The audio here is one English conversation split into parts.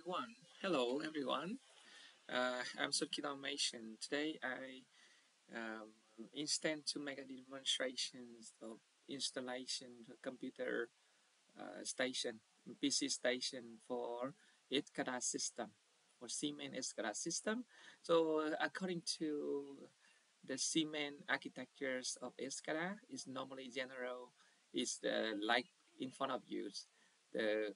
V8.1. Hello everyone, I'm Sukit Automation. Today I intend to make a demonstration of installation of computer station, PC station for SCADA system, for Siemens SCADA system. So according to the Siemens architectures of SCADA is normally general, is like in front of you. The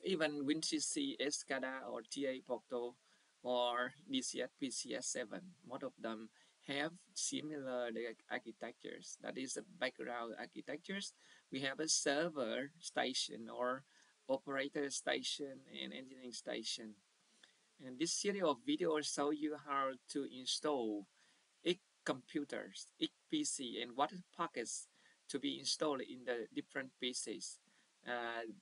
even WINCC SCADA or TA Portal or DCS PCS7, most of them have similar architectures. That is the background architectures. We have a server station or operator station and engineering station. And this series of videos show you how to install each computers, each PC, and what packets to be installed in the different PCs.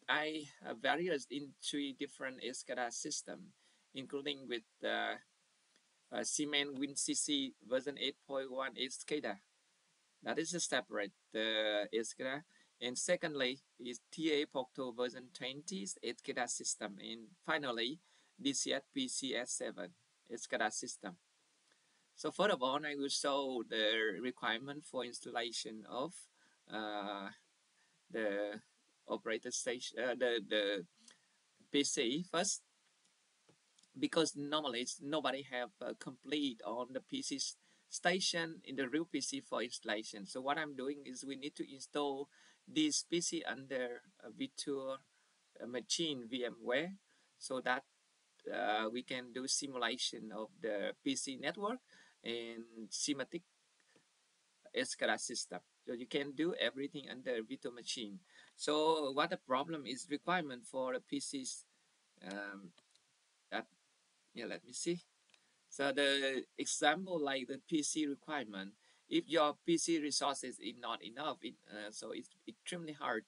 I various in 3 different SCADA system, including with Siemens WINCC version 8.1 SCADA. That is a separate SCADA. And secondly is TA Portal version 20 SCADA system. And finally, DCS PCS7 SCADA system. So first of all, I will show the requirement for installation of the operator station, the PC first, because normally nobody have complete on the PC station in the real PC for installation. So what I'm doing is we need to install this PC under a virtual machine VMware, so that we can do simulation of the PC network and schematic SCADA system. So you can do everything under virtual machine. So what the problem is requirement for the PCs that let me see. So the example like the PC requirement, if your PC resources is not enough, so it's extremely hard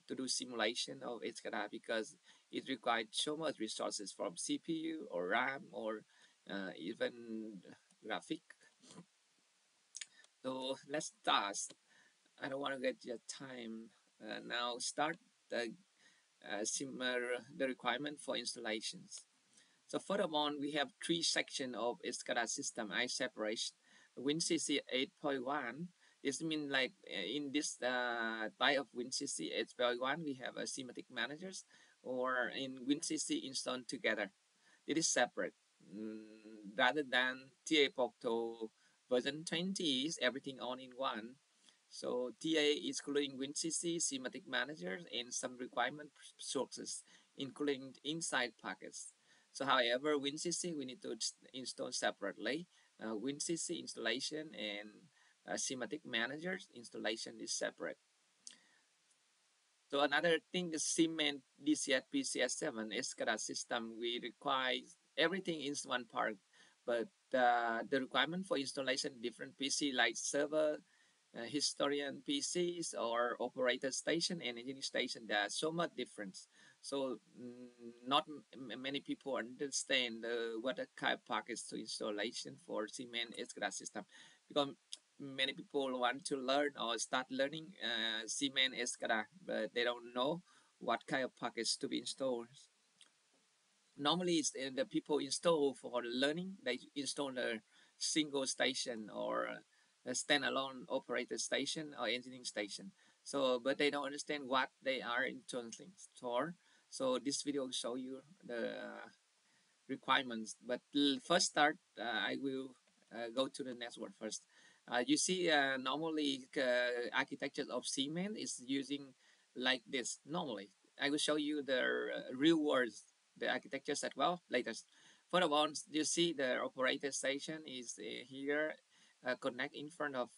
to do simulation of SCADA because it requires so much resources from CPU or RAM or even graphic. So let's start. I don't want to get your time. Now start the the requirement for installations. So furthermore, we have 3 sections of SCADA system. I separate WinCC 8.1. This means like in this type of WinCC 8.1, we have a schematic managers, or in WinCC installed together. It is separate. Rather than TA Portal version 20 is everything all in one. So TA is including WinCC, schematic managers, and some requirement sources, including inside packets. So however, WinCC we need to install separately. WinCC installation and schematic managers installation is separate. So another thing is Siemens DCS PCS7 SCADA system. We require everything in one part, but the requirement for installation different PC like server, historian PCs or operator station and engineering station, there are so much difference. So not many people understand what the kind of package to installation for Siemens SCADA system, because many people want to learn or start learning Siemens SCADA, but they don't know what kind of package to be installed. Normally, it's the people install for learning. They install a single station or a standalone operator station or engineering station. So, but they don't understand what they are installing for. So this video will show you the requirements. But first start, I will go to the network first. You see, normally architecture of Siemens is using like this. Normally, I will show you the real world, the architectures as well later. First of all, you see the operator station is here, connect in front of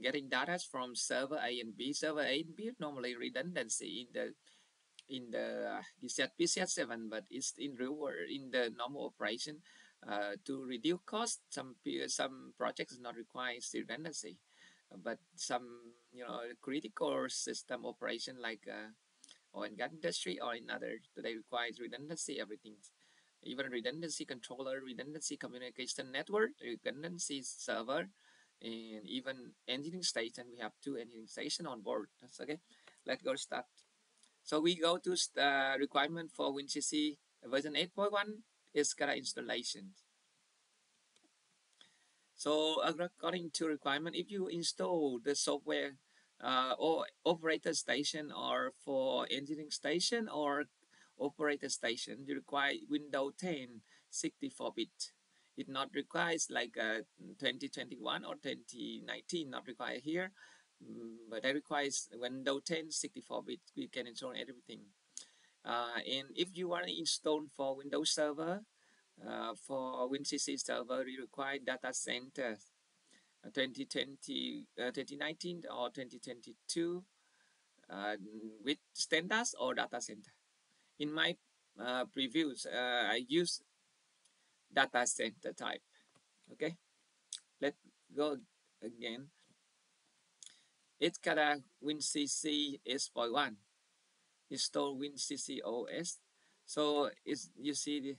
getting data from server A and B. Server A and B normally redundancy in the PCS7, but it's in real world in the normal operation. To reduce cost, some projects not require redundancy, but some critical system operation like oil and gas industry or in other, they require redundancy everything. Even redundancy controller, redundancy communication network, redundancy server, and even engineering station. We have 2 engineering station on board. That's okay. Let's go start. So we go to requirement for WINCC version 8.1 is SCADA installation. So according to requirement, if you install the software or operator station or for engineering station or operator station, you require Windows 10 64-bit. It not requires like 2021 or 2019, not required here, but it requires Windows 10 64-bit. We can install everything. And if you want to install for Windows Server, for WinCC server, you require data center 2019 or 2022 with standards or data center. In my previews, I use data center type. Okay, let's go again. It's got a WinCC S.1 install WinCC OS. So it's, you see the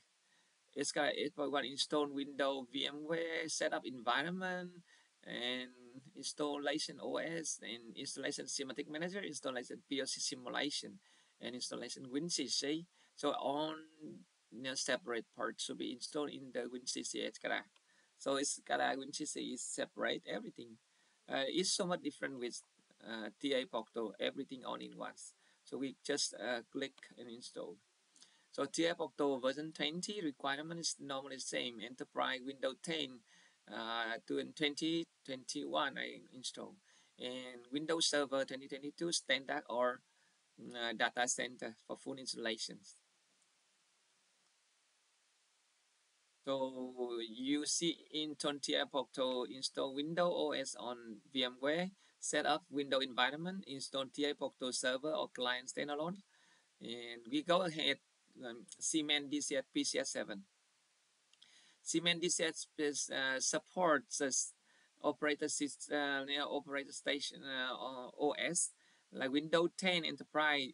SCADA 8.1 install Windows VMware setup environment and installation OS and installation schematic manager, installation PLC simulation, and installation WinCC. So on separate parts should be installed in the WinCC SCADA. So SCADA WinCC is separate everything. It's somewhat different with TA Portal, everything on in once. So we just click and install. So TF Octo version 20 requirement is normally the same. Enterprise Windows 10 to 2021 I install. And Windows Server 2022 standard or data center for full installations. So you see in TF Octo install Windows OS on VMware, set up Windows environment, install TF Octo server or client standalone. And we go ahead, Siemens DCS PCS7. Siemens DCS supports operator system, operator station OS like Windows 10 Enterprise,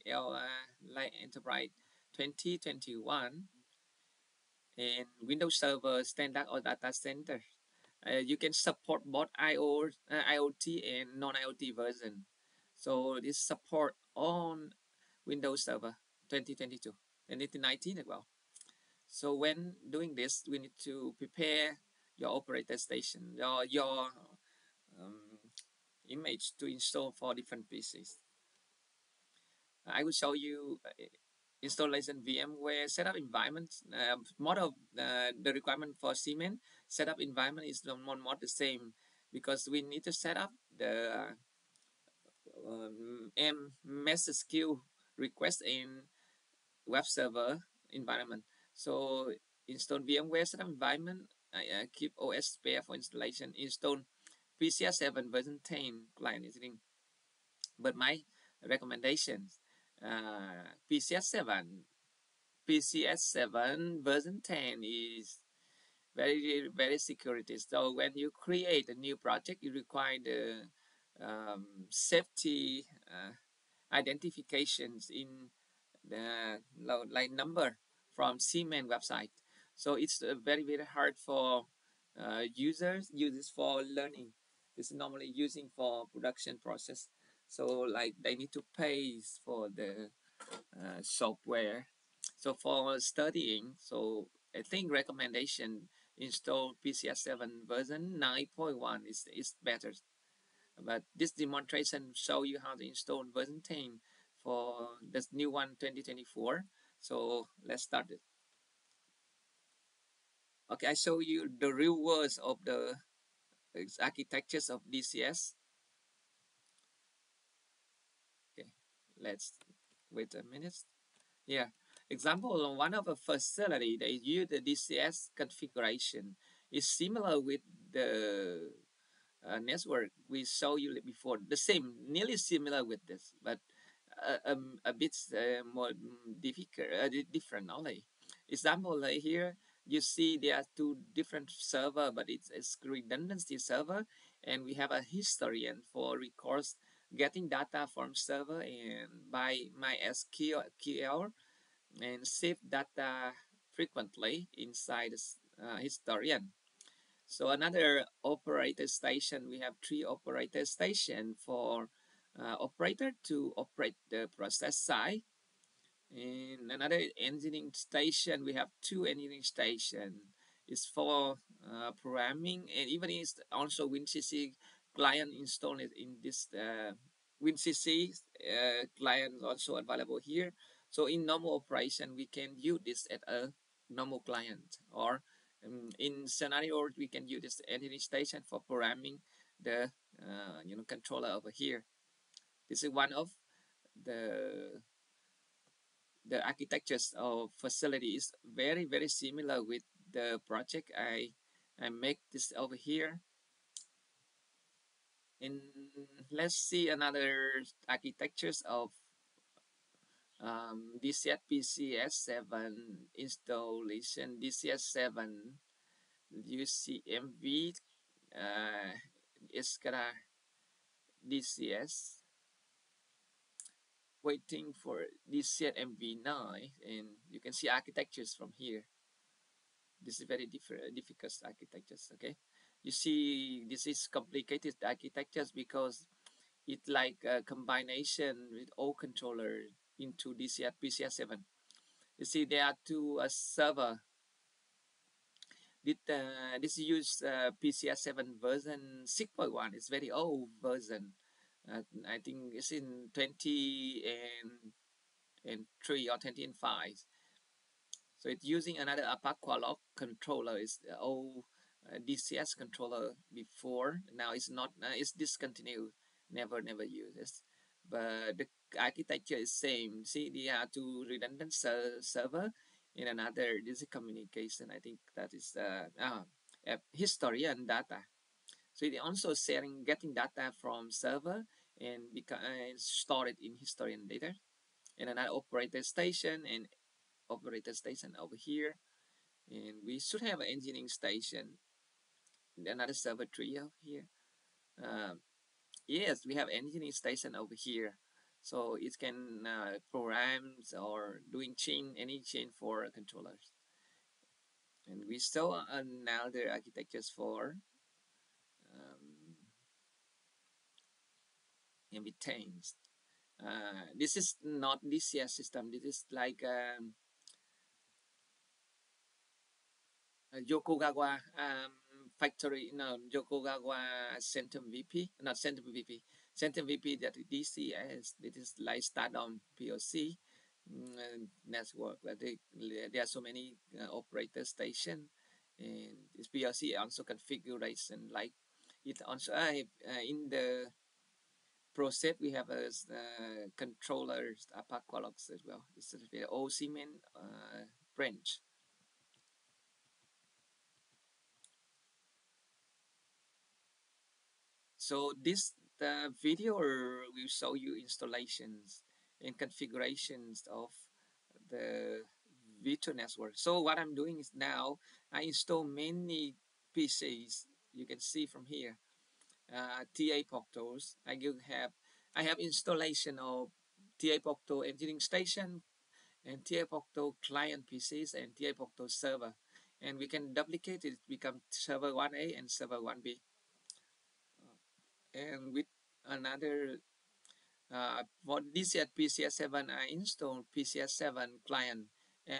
like Enterprise 2021, and Windows Server Standard or Data Center. You can support both IoT and non-IoT version. So this support on Windows Server 2022 and 2019 as well. So when doing this, we need to prepare your operator station, your um, image to install for different PCs. I will show you installation VMware setup environment. Model the requirement for Siemens setup environment is more the same because we need to set up the MS SQL request in web server environment. So install VMware setup environment. I keep OS spare for installation. Install PCS7 version 10 client engineering. But my recommendations, PCS7 PCS7 version 10 is very security. So when you create a new project, you require the safety identifications in the like number from Siemens website. So it's very hard for users for learning. It's normally using for production process. So like they need to pay for the software. So for studying, so I think recommendation install PCS7 version 9.1 is better. But this demonstration show you how to install version 10 for this new one 2024. So let's start it. Okay, I show you the real words of the architectures of DCS. Okay, let's wait a minute. Yeah, example on one of the facility they use the DCS configuration is similar with the network we saw you before. The same, nearly similar with this, but a bit more difficult, different only. Example here, you see there are two different server, but it's redundancy server, and we have a historian for records getting data from server and by MySQL and save data frequently inside historian. So another operator station, we have three operator station for operator to operate the process side. In another engineering station, we have two engineering stations. It's for programming, and even it's also WinCC client installed in this WinCC client is also available here. So in normal operation, we can use this at a normal client, or in scenario we can use this engineering station for programming the controller over here. This is one of the architectures of facility is very similar with the project I make this over here. And let's see another architectures of DCS PCS7 installation. DCS7 UCMV SCADA DCS, waiting for DCS MV9, and you can see architectures from here. This is very difficult architectures. Okay, you see this is complicated architectures because it like a combination with all controller into DCS PCS7. You see there are two server. This use PCS7 version 6.1. It's very old version. I think it's in 20 and 3 or 20 and 5. So it's using another Apaqualog controller. It's the old DCS controller before. Now it's not. It's discontinued. Never uses. But the architecture is same. See, they are two redundant server in another. This is communication. I think that is history and data. So they also getting data from server and store it in history and data. And another operator station and operator station over here, and we should have an engineering station, another server trio here. Yes, we have engineering station over here, so it can programs or doing any chain for controllers. And we saw another architectures for V10s. This is not DCS system. This is like Yokogawa factory, no, Yokogawa Centrum VP, not Centrum VP, Centrum VP that DCS, this is like start-on POC network, but there are so many operator station, and this PLC also configuration like it also in the process we have a controllers, Apaqualogs as well. This is the old Siemens branch. So this the video will show you installations and configurations of the V2 network. So what I'm doing is now I install many PCs. You can see from here, TA Portals. I have installation of TA Portal engineering station and TA Portal client PCs and TA Portal server, and we can duplicate it, become server 1A and server 1B. And with another for this at PCS7, I installed PCS7 client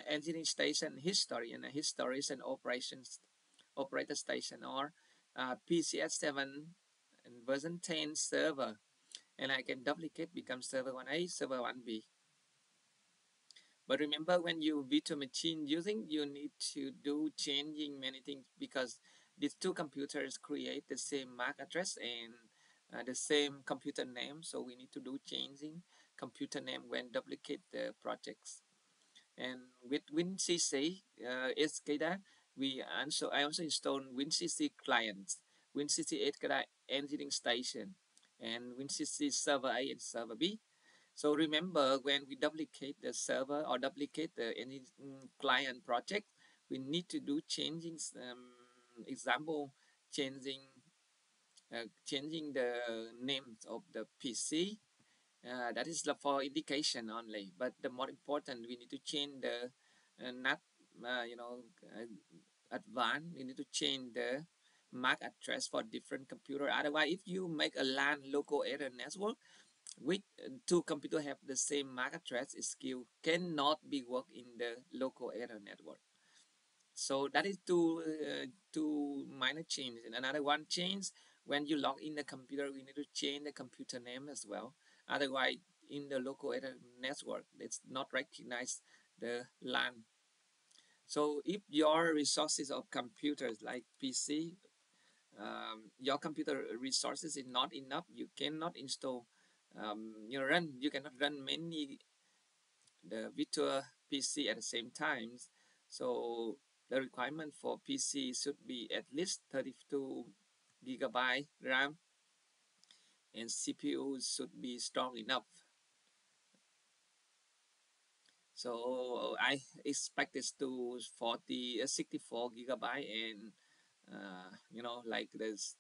engineering station history and histories and operations operator station, or PCS7 and version 10 server, and I can duplicate become server 1A, server 1B. But remember, when you virtual machine using, you need to do changing many things because these two computers create the same MAC address and the same computer name. So we need to do changing computer name when duplicate the projects. And with WinCC SCADA, I also installed WinCC clients, WinCC SCADA engineering station, and WinCC server A and server B. So remember, when we duplicate the server or duplicate any client project, we need to do changing. Example, changing changing the names of the PC. That is for indication only. But the more important, we need to change the not advanced. We need to change the MAC address for different computer. Otherwise, if you make a LAN local area network, which two computers have the same MAC address skill cannot be worked in the local area network. So that is two minor changes. And another one change, when you log in the computer, we need to change the computer name as well. Otherwise, in the local area network, it's not recognize the LAN. So if your resources of computers like PC, your computer resources is not enough, you cannot install, you cannot run many the virtual PC at the same time. So the requirement for PC should be at least 32 GB RAM, and CPU should be strong enough. So I expect this to 64 GB, and like this,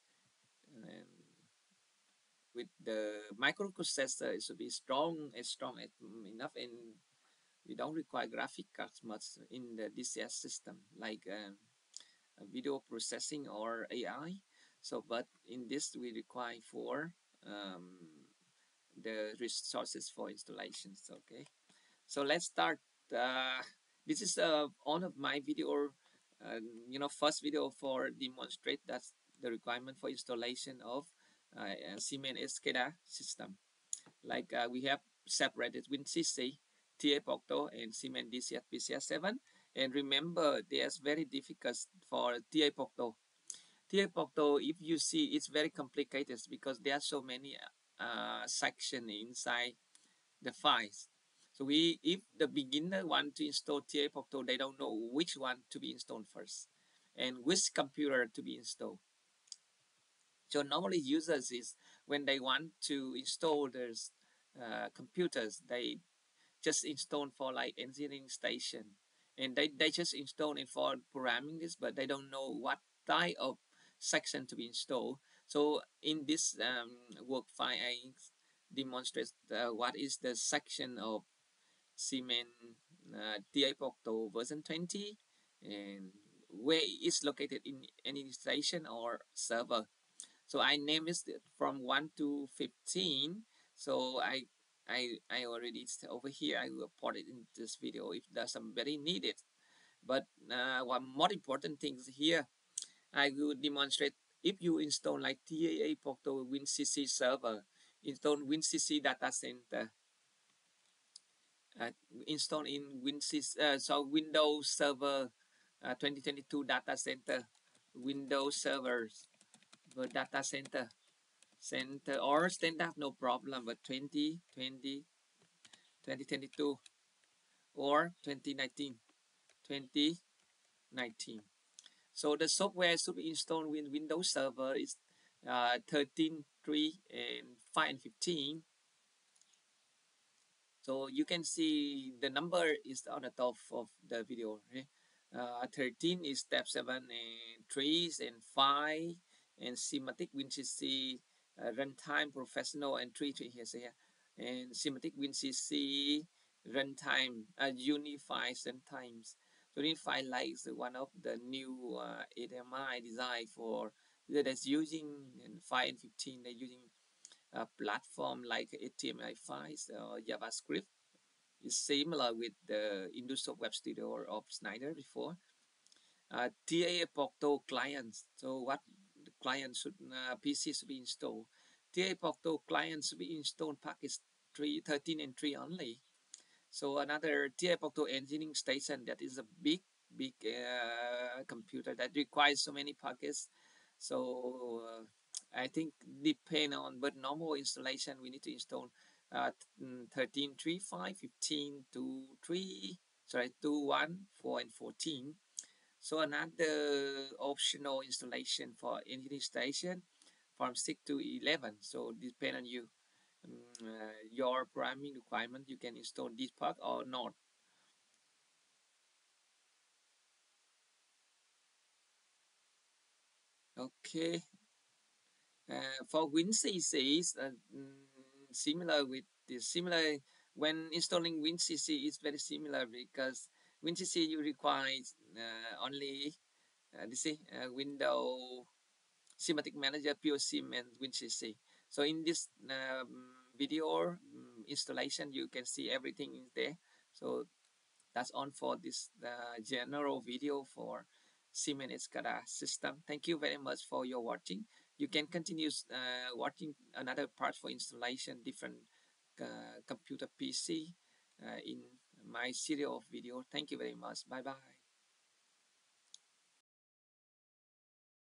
with the microprocessor, it should be strong enough, and we don't require graphic cards much in the DCS system, like video processing or AI. So, but in this we require for the resources for installations. Okay, so let's start. This is one of my video, first video for demonstrate that's the requirement for installation of Siemens SCADA system. Like we have separated WINCC, TA Portal, and Siemens DCS PCS7. And remember, there's very difficult for TA Portal. TA Portal, if you see, it's very complicated because there are so many sections inside the files. So if the beginner want to install TA Portal, they don't know which one to be installed first and which computer to be installed. So normally users is when they want to install their computers, they just install for like engineering station, and they just install it for programming this, but they don't know what type of section to be installed. So in this work file, I demonstrate what is the section of Siemens TI Portal version 20 and where it's located in any station or server. So I name it from 1 to 15. So I already over here. I will put it in this video if there's somebody needed. But one more important things here, I will demonstrate if you install like TAA Portal WinCC server, install WinCC data center, uh, install in Windows Server 2022 data center, Windows servers, data center or standard, no problem, but 2020 2022 or 2019. So the software should be installed with Windows Server is 13.3 and 5 and 15. So you can see the number is on the top of the video. Okay? 13 is step 7 and 3 and 5 and Semantic WinCC runtime professional and 3 here and Semantic WinCC runtime unified sometimes. So unified like is one of the new HMI design for that's using in 5 and 15. They're using a platform like HTML5 or JavaScript. Is similar with the Industrial Web Studio of Schneider before. TA Portal clients. So what the client should PC should be installed. TA Portal clients should be installed package 13 and 3 only. So another TA Portal engineering station, that is a big computer that requires so many packets. So I think depend on, but normal installation we need to install 13, 3, 5, 15, 2, 3, sorry, 2, 1, 4, and 14. So another optional installation for engineering station from 6 to 11. So depend on you. Your programming requirement, you can install this part or not. Okay. For WinCC, similar with the similar when installing WinCC is very similar because WinCC you require only this window Semantic Manager, POC, and WinCC. So in this video installation. You can see everything in there. So that's all for this general video for Siemens SCADA system. Thank you very much for your watching. You can continue watching another part for installation different computer PC in my serial video. Thank you very much. Bye bye.